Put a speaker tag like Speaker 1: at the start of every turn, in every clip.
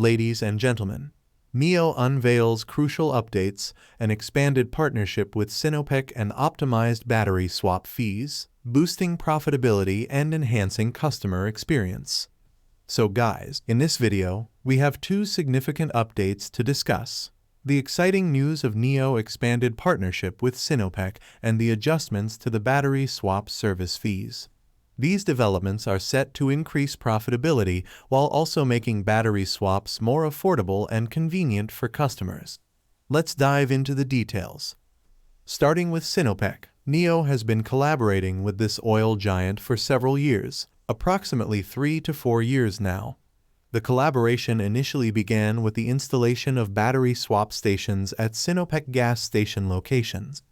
Speaker 1: Ladies and gentlemen, NIO unveils crucial updates, an expanded partnership with Sinopec and optimized battery swap fees, boosting profitability and enhancing customer experience. So guys, in this video, we have two significant updates to discuss. The exciting news of NIO expanded partnership with Sinopec and the adjustments to the battery swap service fees. These developments are set to increase profitability while also making battery swaps more affordable and convenient for customers. Let's dive into the details. Starting with Sinopec, NIO has been collaborating with this oil giant for several years, approximately 3 to 4 years now. The collaboration initially began with the installation of battery swap stations at Sinopec gas station locations.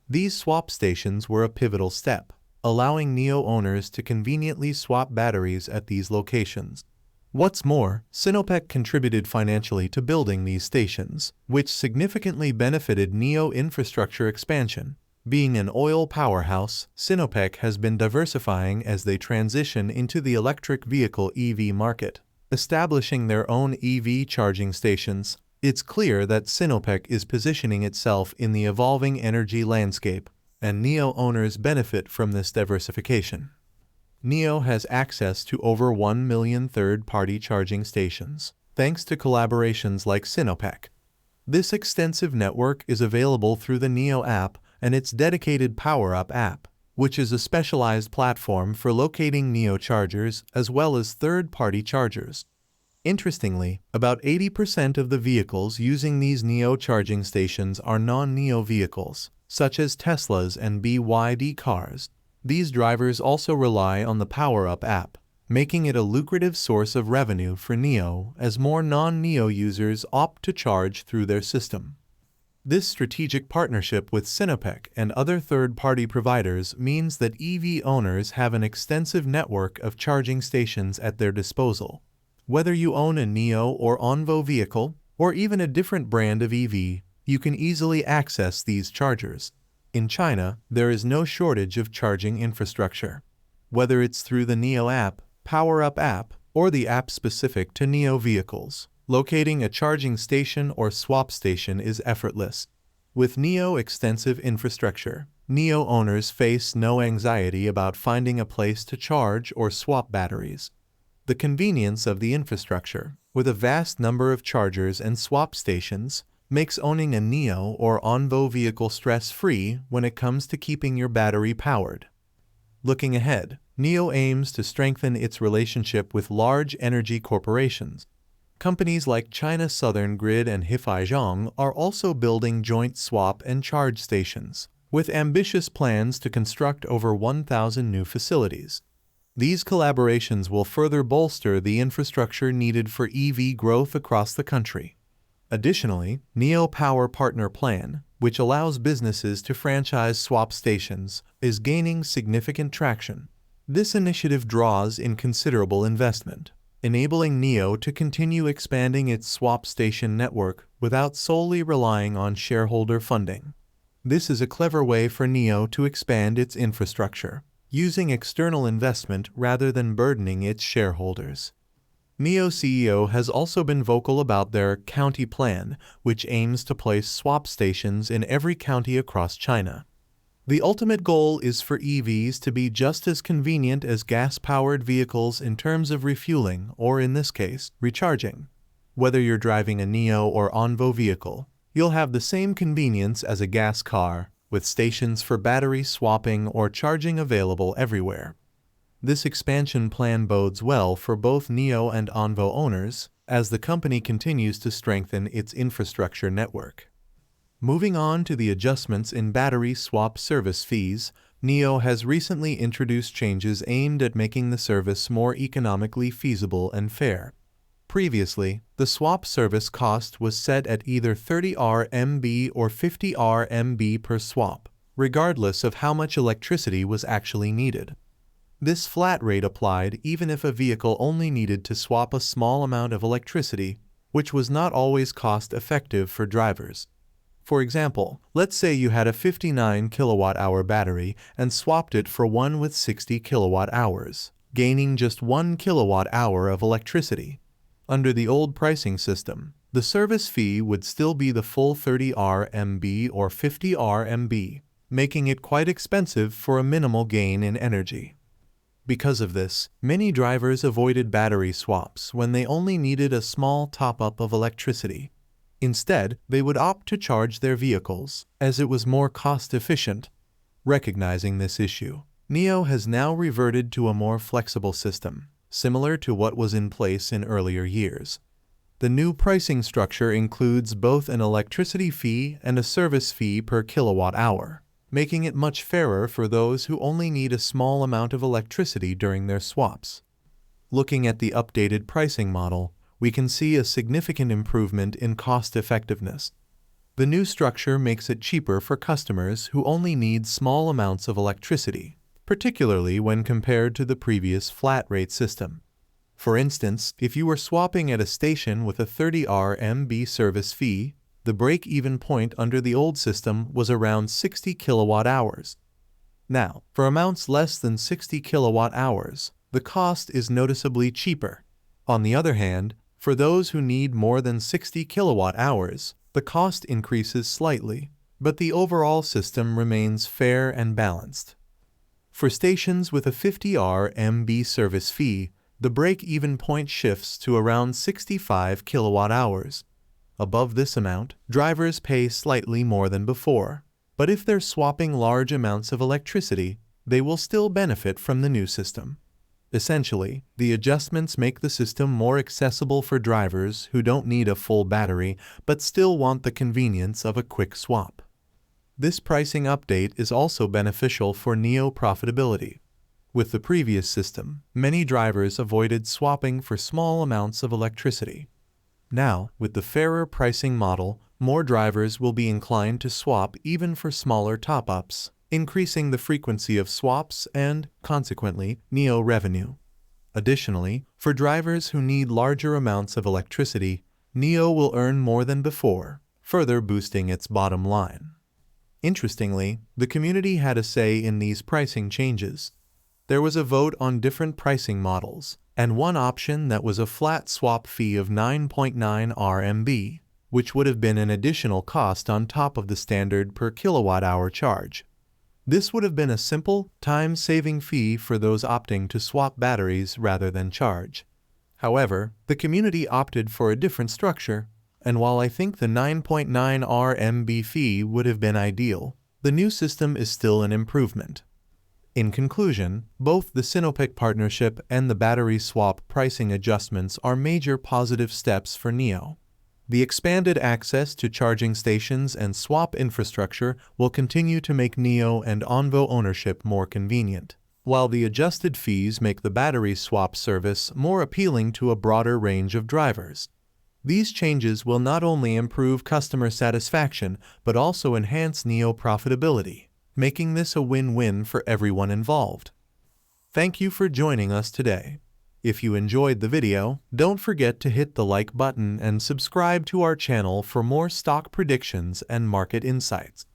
Speaker 1: These swap stations were a pivotal step, allowing NIO owners to conveniently swap batteries at these locations. What's more, Sinopec contributed financially to building these stations, which significantly benefited NIO infrastructure expansion. Being an oil powerhouse, Sinopec has been diversifying as they transition into the electric vehicle EV market, establishing their own EV charging stations. It's clear that Sinopec is positioning itself in the evolving energy landscape, and NIO owners benefit from this diversification. NIO has access to over 1 million third-party charging stations, thanks to collaborations like Sinopec. This extensive network is available through the NIO app and its dedicated Power Up app, which is a specialized platform for locating NIO chargers as well as third-party chargers. Interestingly, about 80% of the vehicles using these NIO charging stations are non-NIO vehicles, such as Teslas and BYD cars. These drivers also rely on the Power Up app, making it a lucrative source of revenue for NIO as more non-NIO users opt to charge through their system. This strategic partnership with Sinopec and other third-party providers means that EV owners have an extensive network of charging stations at their disposal. Whether you own a NIO or ONVO vehicle, or even a different brand of EV, you can easily access these chargers. In China, there is no shortage of charging infrastructure. Whether it's through the NIO app, Power Up app, or the app specific to NIO vehicles, locating a charging station or swap station is effortless. With NIO extensive infrastructure, NIO owners face no anxiety about finding a place to charge or swap batteries. The convenience of the infrastructure, with a vast number of chargers and swap stations, makes owning a NIO or ONVO vehicle stress-free when it comes to keeping your battery powered. Looking ahead, NIO aims to strengthen its relationship with large energy corporations. Companies like China Southern Grid and Hifaijiang are also building joint swap and charge stations, with ambitious plans to construct over 1,000 new facilities. These collaborations will further bolster the infrastructure needed for EV growth across the country. Additionally, NIO Power Partner Plan, which allows businesses to franchise swap stations, is gaining significant traction. This initiative draws in considerable investment, enabling NIO to continue expanding its swap station network without solely relying on shareholder funding. This is a clever way for NIO to expand its infrastructure, using external investment rather than burdening its shareholders. NIO CEO has also been vocal about their county plan, which aims to place swap stations in every county across China. The ultimate goal is for EVs to be just as convenient as gas-powered vehicles in terms of refueling or, in this case, recharging. Whether you're driving a NIO or ONVO vehicle, you'll have the same convenience as a gas car, with stations for battery swapping or charging available everywhere. This expansion plan bodes well for both NIO and ONVO owners as the company continues to strengthen its infrastructure network. Moving on to the adjustments in battery swap service fees, NIO has recently introduced changes aimed at making the service more economically feasible and fair. Previously, the swap service cost was set at either 30 RMB or 50 RMB per swap, regardless of how much electricity was actually needed. This flat rate applied even if a vehicle only needed to swap a small amount of electricity, which was not always cost-effective for drivers. For example, let's say you had a 59 kilowatt-hour battery and swapped it for one with 60 kilowatt-hours, gaining just 1 kilowatt-hour of electricity. Under the old pricing system, the service fee would still be the full 30 RMB or 50 RMB, making it quite expensive for a minimal gain in energy. Because of this, many drivers avoided battery swaps when they only needed a small top-up of electricity. Instead, they would opt to charge their vehicles, as it was more cost-efficient. Recognizing this issue, NIO has now reverted to a more flexible system, similar to what was in place in earlier years. The new pricing structure includes both an electricity fee and a service fee per kilowatt-hour, making it much fairer for those who only need a small amount of electricity during their swaps. Looking at the updated pricing model, we can see a significant improvement in cost-effectiveness. The new structure makes it cheaper for customers who only need small amounts of electricity, particularly when compared to the previous flat-rate system. For instance, if you were swapping at a station with a 30 RMB service fee, the break-even point under the old system was around 60 kilowatt-hours. Now, for amounts less than 60 kilowatt-hours, the cost is noticeably cheaper. On the other hand, for those who need more than 60 kilowatt-hours, the cost increases slightly, but the overall system remains fair and balanced. For stations with a 50 RMB service fee, the break-even point shifts to around 65 kilowatt-hours. Above this amount, drivers pay slightly more than before, but if they're swapping large amounts of electricity, they will still benefit from the new system. Essentially, the adjustments make the system more accessible for drivers who don't need a full battery but still want the convenience of a quick swap. This pricing update is also beneficial for NIO profitability. With the previous system, many drivers avoided swapping for small amounts of electricity. Now, with the fairer pricing model, more drivers will be inclined to swap even for smaller top-ups, increasing the frequency of swaps and, consequently, NIO revenue. Additionally, for drivers who need larger amounts of electricity, NIO will earn more than before, further boosting its bottom line. Interestingly, the community had a say in these pricing changes. There was a vote on different pricing models, and one option that was a flat swap fee of 9.9 RMB, which would have been an additional cost on top of the standard per kilowatt-hour charge. This would have been a simple, time-saving fee for those opting to swap batteries rather than charge. However, the community opted for a different structure, and while I think the 9.9 RMB fee would have been ideal, the new system is still an improvement. In conclusion, both the Sinopec partnership and the battery swap pricing adjustments are major positive steps for NIO. The expanded access to charging stations and swap infrastructure will continue to make NIO and ONVO ownership more convenient, while the adjusted fees make the battery swap service more appealing to a broader range of drivers. These changes will not only improve customer satisfaction but also enhance NIO profitability, making this a win-win for everyone involved. Thank you for joining us today. If you enjoyed the video, don't forget to hit the like button and subscribe to our channel for more stock predictions and market insights.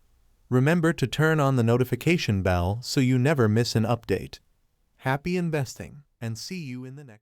Speaker 1: Remember to turn on the notification bell so you never miss an update. Happy investing, and see you in the next